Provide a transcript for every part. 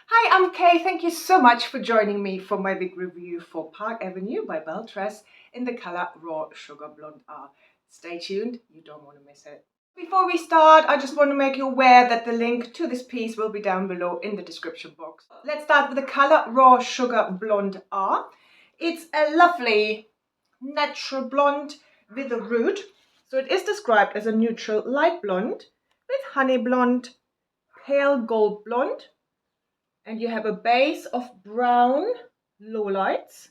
Hi, I'm Kay. Thank you so much for joining me for my wig review for Park Avenue by BelleTress in the color Raw Sugar Blonde R. Stay tuned, you don't want to miss it. Before we start, I just want to make you aware that the link to this piece will be down below in the description box. Let's start with the color Raw Sugar Blonde R. It's a lovely natural blonde with a root. So it is described as a neutral light blonde with honey blonde, pale gold blonde, and you have a base of brown lowlights,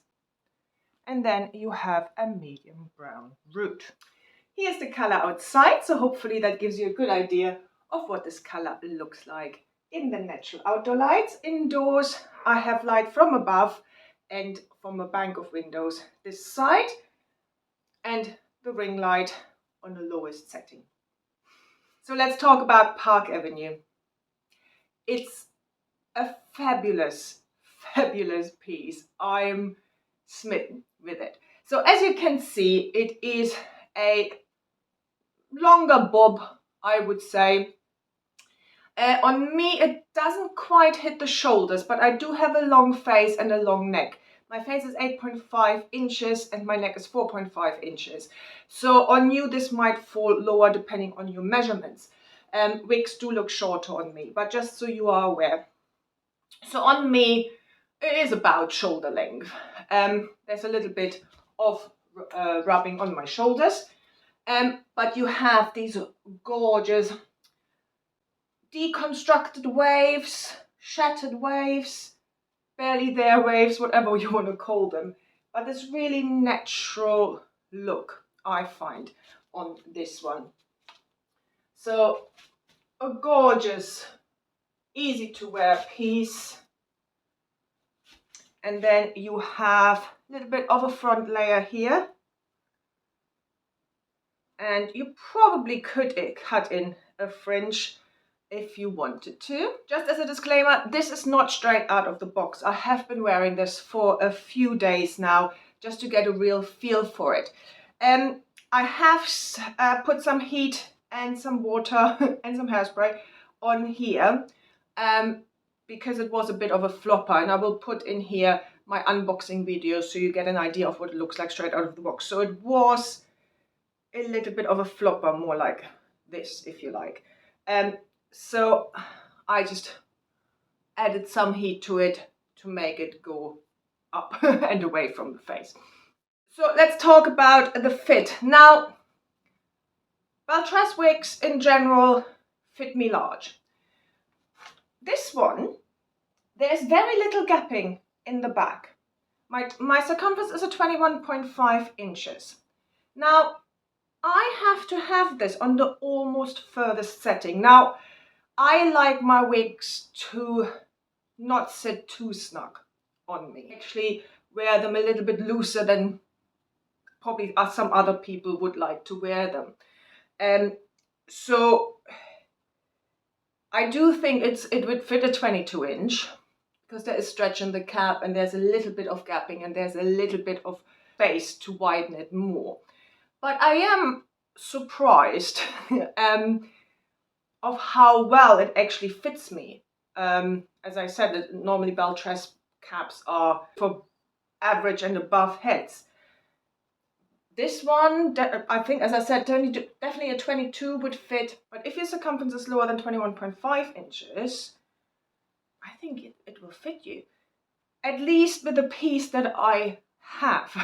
and then you have a medium brown root. Here's the color outside, so hopefully that gives you a good idea of what this color looks like in the natural outdoor lights. Indoors, I have light from above and from a bank of windows this side, and the ring light on the lowest setting. So let's talk about Park Avenue. It's a fabulous piece. I'm smitten with it. So as you can see, it is a longer bob, I would say. On me, it doesn't quite hit the shoulders, but I do have a long face and a long neck. My face is 8.5 inches and my neck is 4.5 inches. So on you, this might fall lower depending on your measurements. Wigs do look shorter on me, but just so you are aware. So on me, it is about shoulder length. There's a little bit of rubbing on my shoulders, but you have these gorgeous deconstructed waves, shattered waves, barely there waves, whatever you want to call them. But this really natural look, I find, on this one. So a gorgeous, easy to wear piece. And then you have a little bit of a front layer here. And you probably could cut in a fringe if you wanted to. Just as a disclaimer, this is not straight out of the box. I have been wearing this for a few days now just to get a real feel for it. I have put some heat and some water and some hairspray on here because it was a bit of a flopper, and I will put in here my unboxing video so you get an idea of what it looks like straight out of the box. So it was a little bit of a flopper, more like this, if you like. So I just added some heat to it to make it go up and away from the face. So let's talk about the fit. Now, BelleTress wigs in general fit me large. This one, there's very little gapping in the back. My circumference is a 21.5 inches. Now, I have to have this on the almost furthest setting. Now, I like my wigs to not sit too snug on me. Actually, wear them a little bit looser than probably some other people would like to wear them. So I do think it would fit a 22 inch because there is stretch in the cap and there's a little bit of gapping and there's a little bit of space to widen it more. But I am surprised of how well it actually fits me. As I said, normally BelleTress caps are for average and above heads. This one, I think, as I said, definitely a 22 would fit, but if your circumference is lower than 21.5 inches, I think it will fit you. At least with the piece that I have.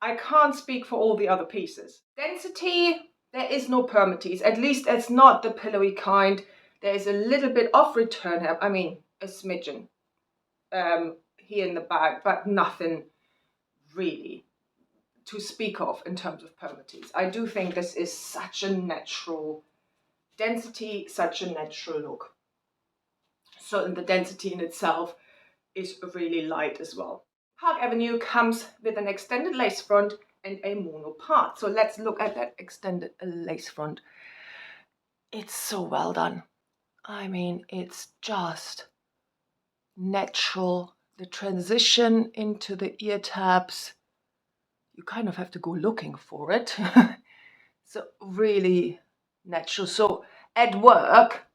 I can't speak for all the other pieces. Density, there is no permatease. At least it's not the pillowy kind. There is a little bit of return hair. I mean, a smidgen here in the back, but nothing really to speak of in terms of permatease. I do think this is such a natural density, such a natural look. So the density in itself is really light as well. Park Avenue comes with an extended lace front and a mono part. So let's look at that extended lace front. It's so well done. I mean, it's just natural. The transition into the ear tabs, you kind of have to go looking for it. So really natural. So at work,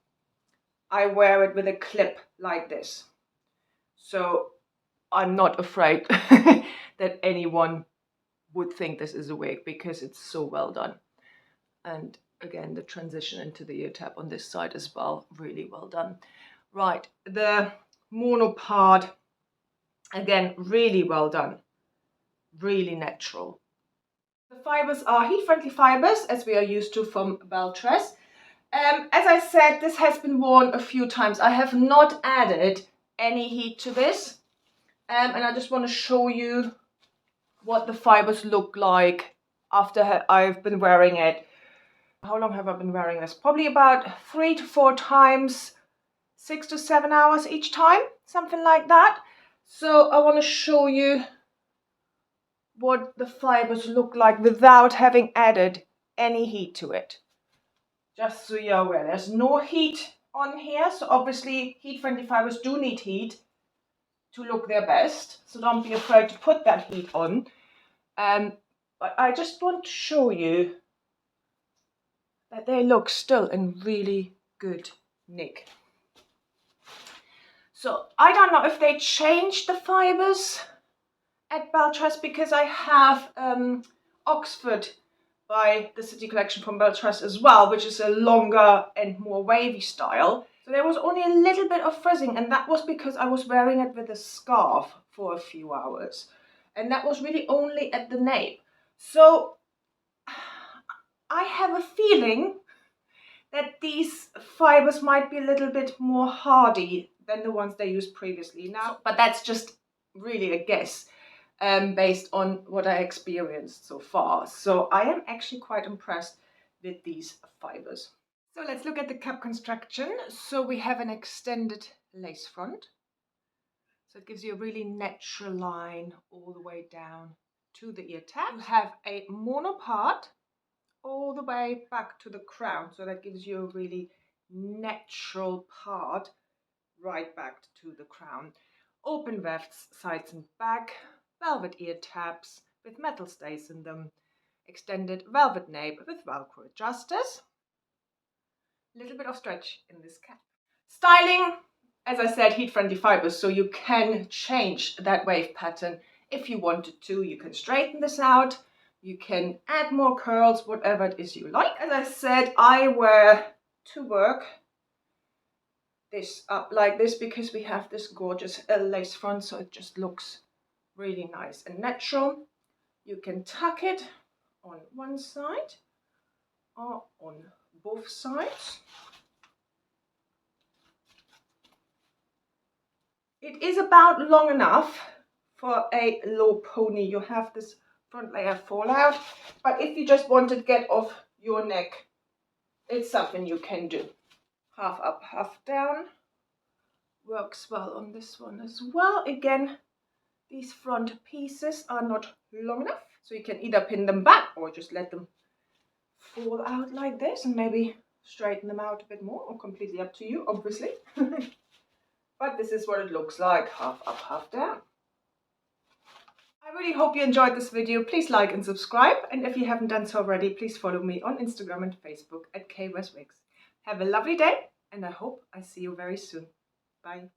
I wear it with a clip like this. So I'm not afraid that anyone would think this is a wig because it's so well done. And again, the transition into the ear tab on this side as well, really well done. Right, the mono part, again, really well done, really natural. The fibers are heat-friendly fibers, as we are used to from BelleTress. As I said, this has been worn a few times. I have not added any heat to this. And I just want to show you what the fibers look like after I've been wearing it. How long have I been wearing this? Probably about 3 to 4 times, 6 to 7 hours each time, something like that. So I want to show you what the fibers look like without having added any heat to it. Just so you're aware, there's no heat on here. So obviously heat-friendly fibers do need heat to look their best. So don't be afraid to put that heat on. But I just want to show you that they look still in really good nick. So I don't know if they changed the fibers at BelleTress, because I have Oxford by the City Collection from BelleTress as well, which is a longer and more wavy style. So there was only a little bit of frizzing, and that was because I was wearing it with a scarf for a few hours. And that was really only at the nape. So I have a feeling that these fibers might be a little bit more hardy than the ones they used previously now, but that's just really a guess based on what I experienced so far. So I am actually quite impressed with these fibers. So let's look at the cap construction. So we have an extended lace front. So it gives you a really natural line all the way down to the ear tab. You have a mono part all the way back to the crown, so that gives you a really natural part right back to the crown. Open wefts sides and back, velvet ear tabs with metal stays in them, extended velvet nape with velcro adjusters, a little bit of stretch in this cap. Styling, as I said, heat-friendly fibers, so you can change that wave pattern if you wanted to. You can straighten this out, you can add more curls, whatever it is you like. As I said, I wear to work this up like this because we have this gorgeous lace front, so it just looks really nice and natural. You can tuck it on one side or on both sides. It is about long enough for a low pony. You have this front layer fall out, but if you just want to get off your neck, it's something you can do. Half up, half down. Works well on this one as well. Again, these front pieces are not long enough, so you can either pin them back or just let them fall out like this and maybe straighten them out a bit more, or completely up to you, obviously. But this is what it looks like, half up, half down. I really hope you enjoyed this video. Please like and subscribe, and if you haven't done so already, please follow me on Instagram and Facebook at KWestWigs. Have a lovely day, and I hope I see you very soon. Bye.